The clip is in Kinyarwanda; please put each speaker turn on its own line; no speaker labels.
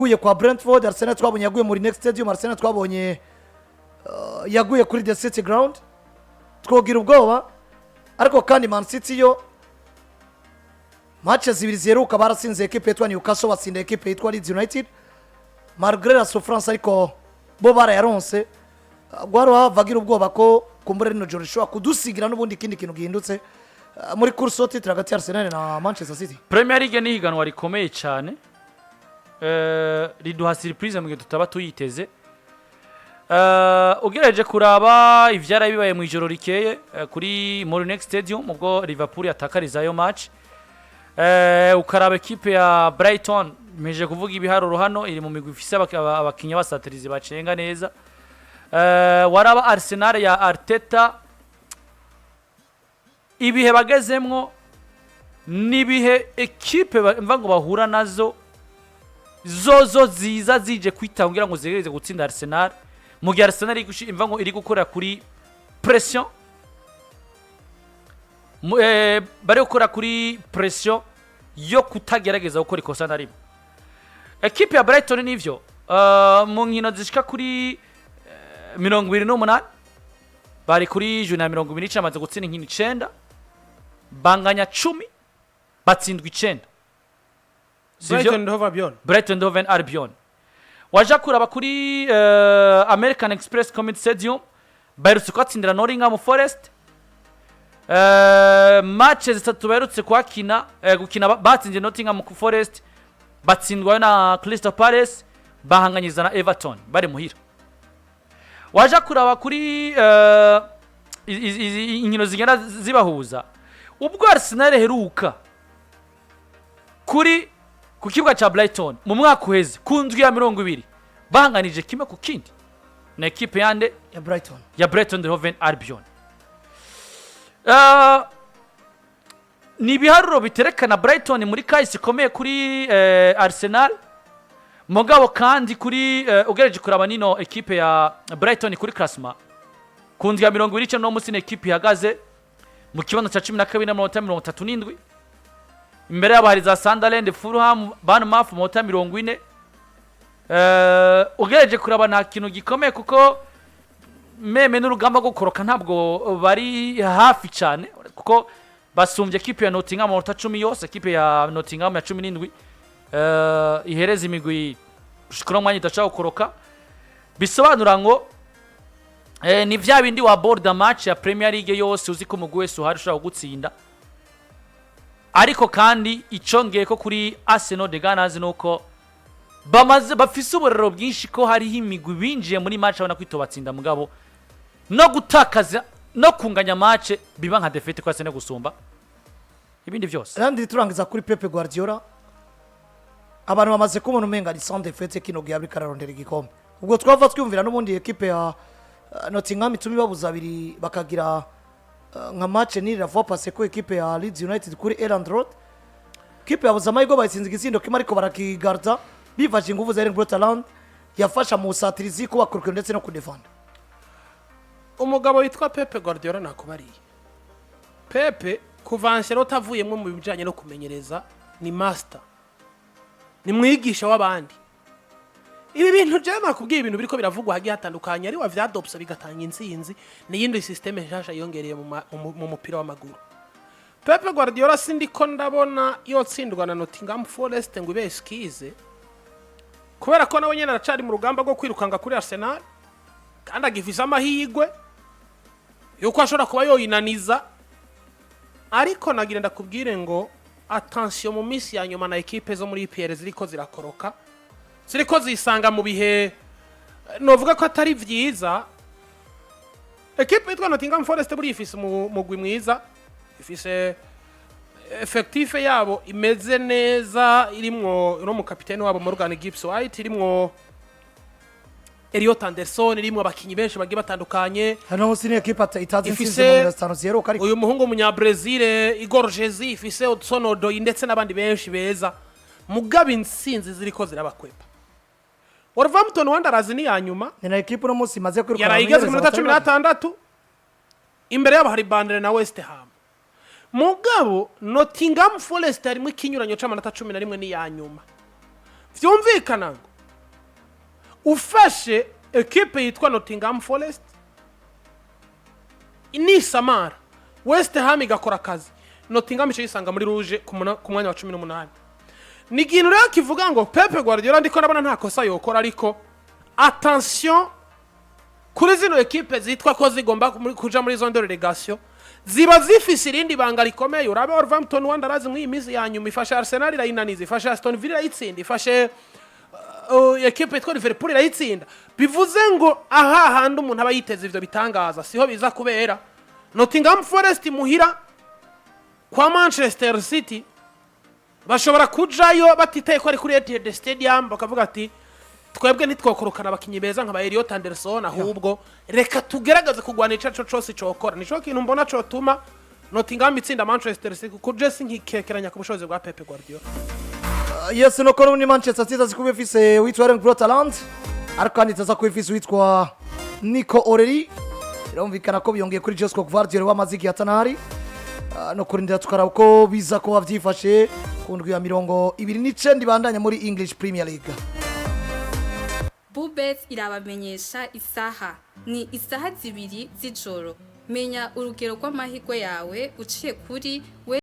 yaguye kwa Brentford, Arsenal twabonye yaguye muri Next Stadium, Arsenal twabonye yaguye kuri the City Ground. Twogira ubwoba ariko kandi Man City yo matches zibiri ziheruka barasinze equipe yitwa Newcastle, batsinda equipe yitwa Leeds United malgré la souffrance, ariko bo barayaronse. Gwaro havagira ubwoba ko kumbure rino joro rishobora kudusigira n'ubundi kindi kintu gihindutse muri course au titre hagati ya Arsenal na Manchester City.
Premier League ni higanwa rikomeye cyane, riduha surprise mu gihe tutaba tuyiteze. Ugereje kuraba ivyara bibaye mu ijoro rikeye kuri Next Stadium ubwo Liverpool yatakariza yo match, ukaraba equipe ya Brighton meje kuvuga ibiharuro hano iri mu migwi ifise abakinya basatirizi bacenga neza. Waraba Arsenal ya Arteta ibihe bagezemwo nibihe equipe mva ngo bahura nazo zozo ziza zije kwitangira ngo zegereze gutsinda Arsenal, mu gihe Arsenal imva ngo iri gukora kuri pression, bari gukora kuri pression yo kutagerageza gukora ikosa na rimwe. Equipe ya Brighton nivyo mu nkino zishika kuri 28 bari kuri juna 29 amaze gutsinda inkino 9, banganya 10 batsindwa 9. Brighton Hove Albion. Waja kuraba kuri American Express Community Stadium baherutse kwatsindira Nottingham Forest. Matches zitatu baherutse kwakina gukina batsinze Nottingham Forest, batsindwa na Crystal Palace, bahanganyiza na Everton bari muhira. Waja kuraba kuri inkino zigenda zibahuza ubwo Arsenal heruka kuri ku kibuga cha Brighton mu mwaka uheze kundwi ya 20 bahanganije kimwe ku kindi na equipe yande ya Brighton Hove Albion. Ni biharuro biterekana Brighton muri kahise ikomeye kuri Arsenal, mugabo kandi kuri ugereje kuraba nino equipe ya Brighton kuri classement kundwi ya 20 no musi na equipe ihagaze mu kibanza cha 12 na 37. Imbere yabo hari za Sunderland, Fulham, Bournemouth mu 40. Ugereje kuraba nta kintu gikomeye kuko meme n'urugamba rwo koroka ntabwo bari hafi cyane kuko basumbye equipe ya Nottingham mu 10 yose, equipe ya Nottingham ya 17 ihereza imigwi ushikora mwanya idashaka koroka. Bisobanura ngo ni vya bindi wa border match ya Premier League yose uzi ko mugwi wese uhari ushaka gutsinda, ariko kandi icongeye ko kuri Arsenal de Gunners nuko bamaze bafise uburero bwinshi ko hari imigwi binjiye muri match abana kwitobatsinda mugabo no gutakaza no kunganya match biba nka defeat kwa Arsenal gusumba ibindi byose.
Landry turangiza kuri Pep Guardiola, abantu bamaze kubona umenga ni sans defeat kino gihe abiri kararondera igikombe. Ubwo twava twumvira n'ubundi equipe ya Nottingham itumi babuza abiri bakagira nka match ni rava passe ko equipe ya Leeds United kuri Elland Road. Equipe yabuza amayigo bayitsinze igisindo kimwe ariko barakigarza bivaje ingufu za Erling Haaland yafasha mu satirizi ko bakurukira ndetse no kudefanda.
Umugabo witwa Pepe Guardiola nakubariye. Pepe kuva Ancelotti avuyemo mu bijanye no kumenyereza ni master, ni mwigisha w'abandi. Ibi bintu je nakubwiye ibintu biriko biravugwa hagiye hatandukanye ari wa vyadopsa bigatanga insinzi ni yindi systeme nshasha yongereye mu mupira w'amaguru. Pepe Guardiola sindiko ndabona yotsindwa na Nottingham Forest ngo ibe skize kubera ko nawe nyene aracari mu rugamba rwo kwirukanga kuri Arsenal kandi agifisa amahigwe yuko ashobora kuba yoyinaniza, ariko nagira ndakubwire ngo attention mu misi ya nyuma na equipe zo muri EPL ziriko zirakoroka, ziriko zisanga mu bihe novuga ko atari vyiza. Equipe yitwa Nottingham Forest buri ifise mugwi mwiza, ifise effectif yabo imeze neza, irimwo no mu kapiteni wabo Morgan Gibbs White, irimwo Elliot Anderson, irimwo abakinyi benshi bagiye batandukanye.
Hano hose ni equipe itazi insinzi mu 5-0 kari
uyu muhungu munya Brazil Igor Jesus, ifise Hudson Odoi ndetse n'abandi benshi beza, mugabe insinzi ziriko zirabakwepa. Wolverhampton Wanderers ni ya nyuma
ni na equipe no munsi maze kwiruka
yarayigeze mu 16 imbere yabo hari Burnley na West Ham. Mugabo Nottingham Forest arimo ikinyuranyo c'amanota 11 ni ya nyuma. Vyumvikana ngo ufashe ekipe yitwa Nottingham Forest inisamara West Ham igakora akazi Nottingham ico yisanga muri rouge ku mwanya wa 18 ni ikintu rero kivuga ngo Pep Guardiola ndiko nabona nta kosa yokora ariko attention kuri zino ekipe zitwa ko zigomba kuja muri zone de relegation ziba zifise irindi banga rikomeye urabe Wolverhampton Wanderers mu imizi yanyuma ifasha Arsenal irayinaniza ifasha Aston Villa irayitsinda ifashe ekipe yitwa Liverpool irayitsinda bivuze ngo aha handi umuntu aba yiteze ivyo bitangaza siho biza kubera Nottingham Forest muhira kwa Manchester City bashobora kujayo batitaye ko ari kuri Etihad Stadium bakavuga ati twebwe ntitwokorokana abakinyi beza nka Elliot Anderson ahubwo reka tugeragaze kugwana icaco cose cokora nico kintu mbona cyo tuma Nottingham itsinda Manchester City ku Jesse nkikekeranya ku bushobozi bwa Pep Guardiola.
Yes no kono ni Manchester City zikubifise witwa Erling Brotherland ariko kandi taza kubifise witwa Nico Oreri irumvikana ko byongeye kuri Josco Guardiola w'amaziki ya Tanari no kurindira tukara uko biza ko bavyifashe ku ndwi ya 29 bandanya muri English Premier League.
Bubet irabamenyesha isaha ni isaha 2 z'ijoro menya urugero rw'amahirwe yawe uciye kuri